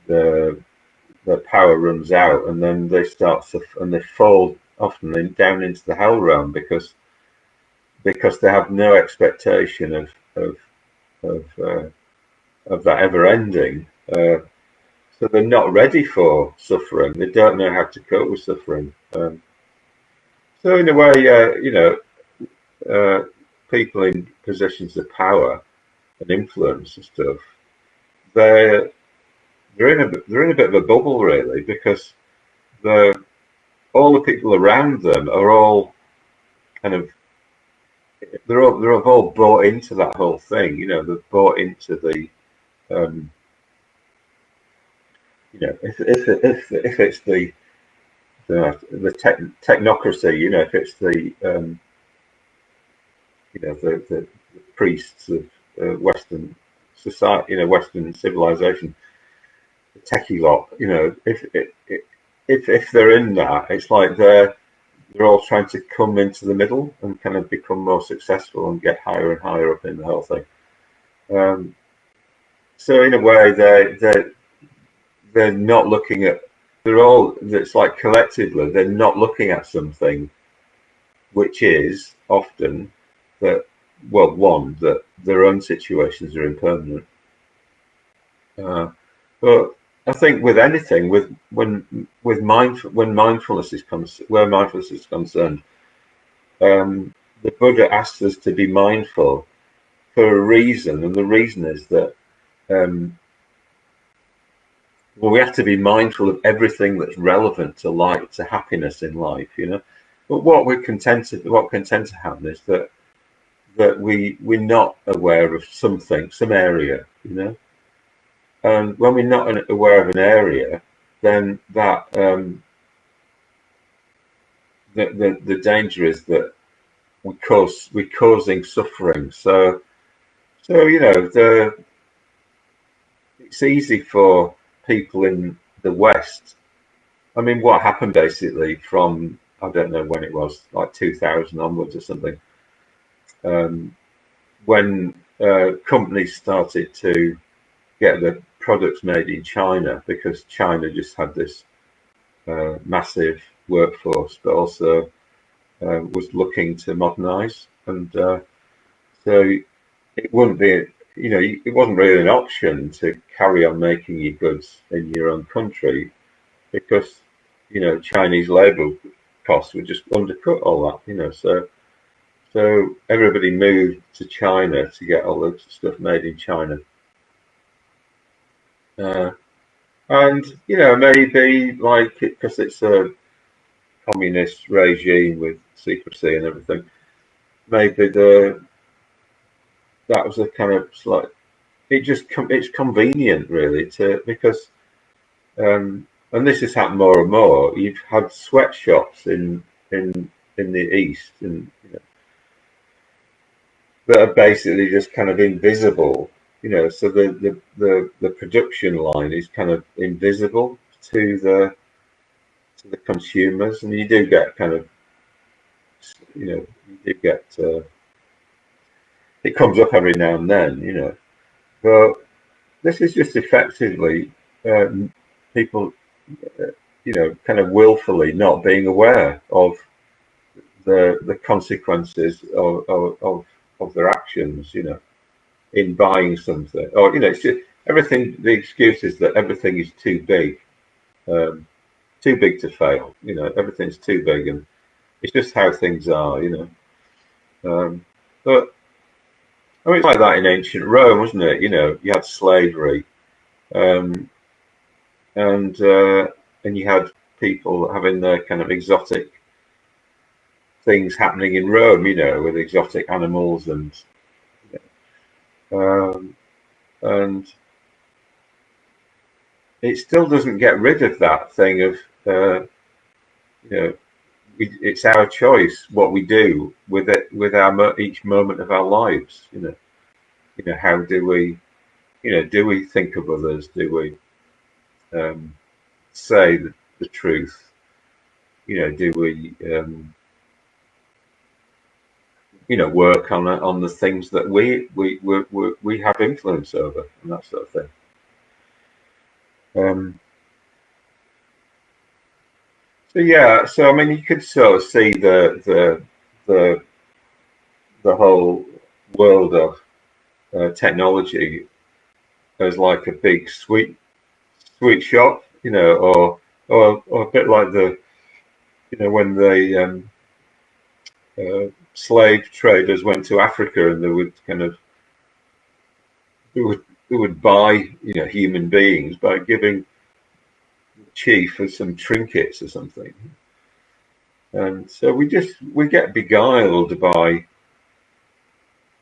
their power runs out, and then they start to, and they fall often down into the hell realm, because because they have no expectation of that ever ending. So they're not ready for suffering. They don't know how to cope with suffering. So in a way, people in positions of power and influence and stuff, they're they're in a bit of a bubble really, because the all the people around them are all kind of they're all bought into that whole thing. They've bought into the if it's the technocracy, if it's the priests of Western society, Western civilization, the techie lot, if they're in that, it's like they're all trying to come into the middle and kind of become more successful and get higher and higher up in the whole thing. So in a way, they're not looking at. It's like collectively, they're not looking at something, which is often that. Well, one, that their own situations are impermanent. But I think with anything, when mindfulness is concerned, the Buddha asks us to be mindful for a reason, and the reason is that we have to be mindful of everything that's relevant to life, to happiness in life, But what can tend to happen is that we're not aware of something, some area, And when we're not aware of an area, then that the danger is that we're causing suffering. So it's easy for people in the West. I mean, what happened basically from, I don't know when it was, like 2000 onwards or something, when companies started to get the products made in China, because China just had this massive workforce, but also was looking to modernize, and so it wouldn't be, it wasn't really an option to carry on making your goods in your own country, because Chinese labor costs would just undercut all that, so everybody moved to China to get all the stuff made in China. And maybe like because it's a communist regime with secrecy and everything, maybe that was a kind of like it's convenient really because and this has happened more and more. You've had sweatshops in the East, and that are basically just kind of invisible. So the production line is kind of invisible to the consumers, and you do get kind of you do get it comes up every now and then, but this is just effectively people kind of willfully not being aware of the consequences of their actions, in buying something, or it's just everything. The excuse is that everything is too big to fail. Everything's too big, and it's just how things are. But I mean, it's like that in ancient Rome, wasn't it? You had slavery, and you had people having their kind of exotic things happening in Rome, with exotic animals and it still doesn't get rid of that thing of it's our choice what we do with it, with our each moment of our lives. How do we do we think of others? Do we say the truth? Do we work on the things that we have influence over, and that sort of thing. So yeah, so I mean, you could sort of see the the whole world of technology as like a big sweet shop, or a bit like the when the slave traders went to Africa and they would kind of they would buy human beings by giving the chief some trinkets or something, and so we get beguiled by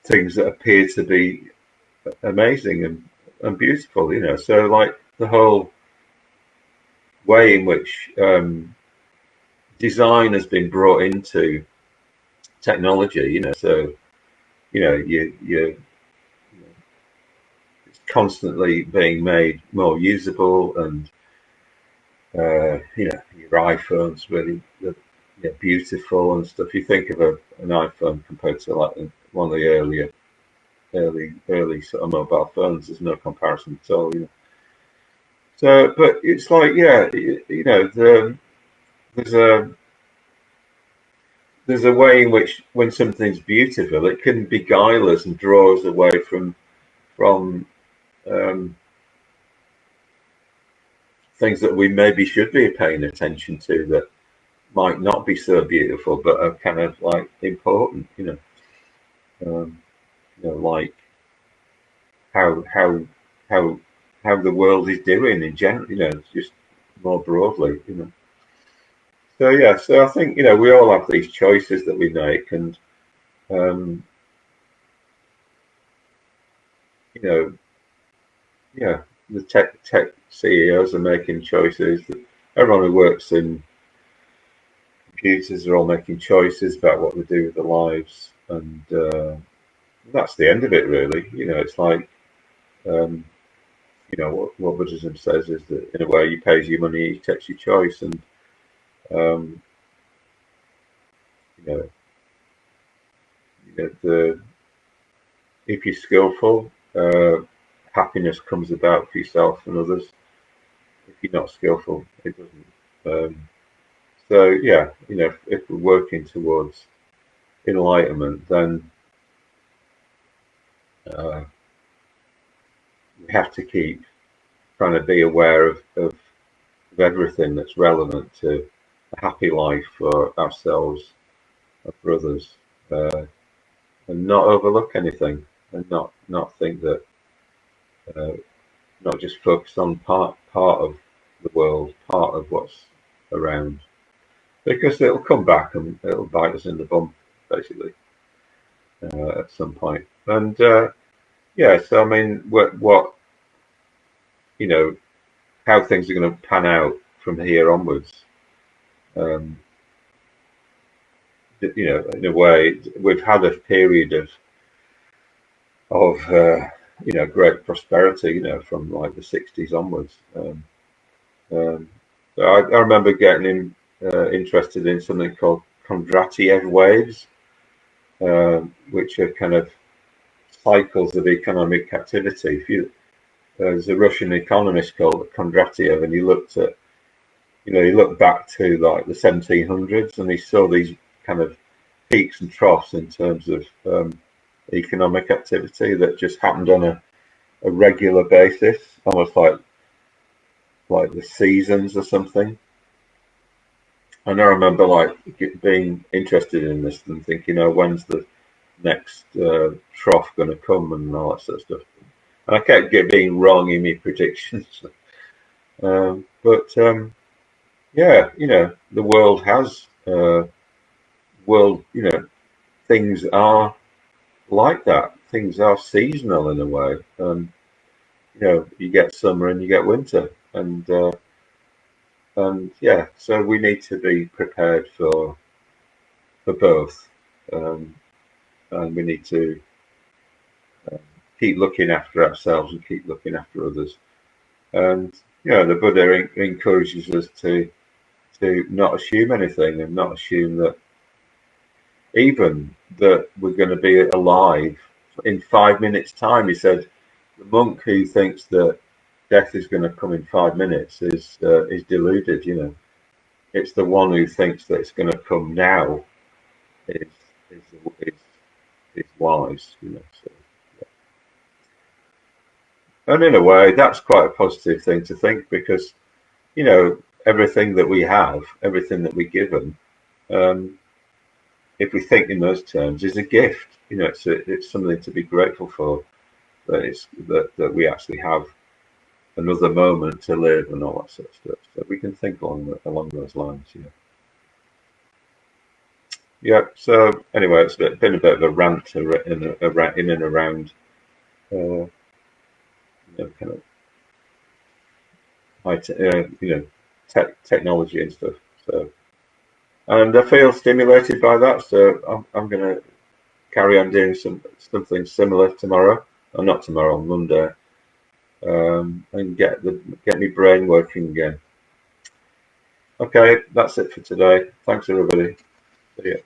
things that appear to be amazing and beautiful, So like the whole way in which design has been brought into technology, so you it's constantly being made more usable, and your iPhone's really beautiful and stuff. You think of an iPhone compared to like one of the early sort of mobile phones, there's no comparison at all, So, but it's like, there's a there's a way in which when something's beautiful, it can beguile us and draw us away from um, things that we maybe should be paying attention to that might not be so beautiful, but are kind of like important, um, like how how how how the world is doing in general, just more broadly, So yeah, so I think we all have these choices that we make, and um, you know, yeah, the tech CEOs are making choices. Everyone who works in computers are all making choices about what they do with their lives, and that's the end of it, really. It's like um, what Buddhism says is that in a way, he pays you money, he takes your choice, and um, you know, the if you're skillful, happiness comes about for yourself and others. If you're not skillful, it doesn't. So yeah, if we're working towards enlightenment, then uh, we have to keep trying to be aware of everything that's relevant to a happy life for ourselves and for others, and not overlook anything, and not think that, uh, not just focus on part of the world, part of what's around, because it'll come back and it'll bite us in the bum, basically, at some point. And yeah, so I mean, what how things are going to pan out from here onwards. Um, in a way, we've had a period of great prosperity, from like the '60s onwards. Um, so I remember getting interested in something called Kondratiev waves, which are kind of cycles of economic activity. There's a Russian economist called Kondratiev, and he looked back to like the 1700s, and he saw these kind of peaks and troughs in terms of economic activity that just happened on a regular basis, almost like the seasons or something. And I remember like being interested in this and thinking, when's the next trough going to come and all that sort of stuff. And I kept being wrong in my predictions. But yeah, the world has things are like that. Things are seasonal in a way. You get summer and you get winter, and yeah, so we need to be prepared for both, um, and we need to uh, keep looking after ourselves and keep looking after others. And the Buddha encourages us to not assume anything, and not assume that even that we're going to be alive in 5 minutes' time. He said the monk who thinks that death is going to come in 5 minutes is deluded. It's the one who thinks that it's going to come now is is wise, you know. So, and in a way, that's quite a positive thing to think, because you know everything that we have, everything that we're given, um, if we think in those terms, is a gift. You know, it's something to be grateful for. That that we actually have another moment to live and all that sort of stuff. So we can think along those lines. Yeah. Yeah. So anyway, it's been a bit of a rant in and around, kind of technology and stuff. So, and I feel stimulated by that. So I'm going to carry on doing something similar tomorrow, or not tomorrow, on Monday, and get my brain working again. Okay, that's it for today. Thanks everybody. See ya.